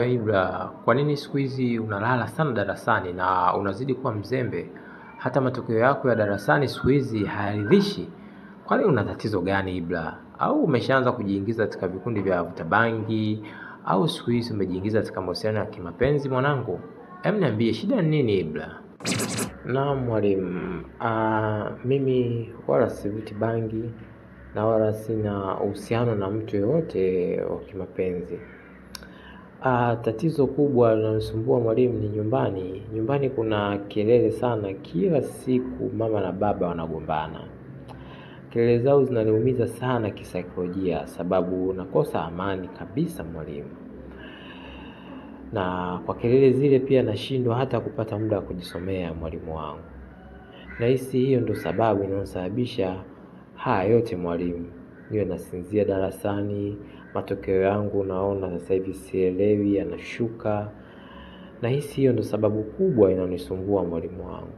Ibra, kwa nini siku hizi unalala sana darasani na unazidi kuwa mzembe? Hata matokeo yako ya darasani siku hizi hayaridhishi. Kwani una tatizo gani Ibra? Au umeshaanza kujiingiza katika vikundi vya vuta bangi? Au siku hizi umejiingiza katika mahusiano ya kimapenzi mwanangu? Hem, niambie shida ni nini Ibra? Naam mwalimu, mimi wala sivuti bangi na wala sina uhusiano na mtu yoyote wa kimapenzi. Tatizo kubwa linalosumbua mwalimu ni nyumbani. Nyumbani kuna kelele sana, kila siku mama na baba wanagombana. Kelele zao zinaniumiza sana kisaikolojia, sababu nakosa amani kabisa mwalimu. Na kwa kelele zile pia nashindwa hata kupata muda wa kujisomea mwalimu wangu. Nahisi hiyo ndo sababu inayosababisha haya yote mwalimu. Niwe nasinzia darasani, matokeo yangu naona sasa hivi sielewi yanashuka. Nahisi hiyo ndo sababu kubwa inayonisumbua mwalimu wangu.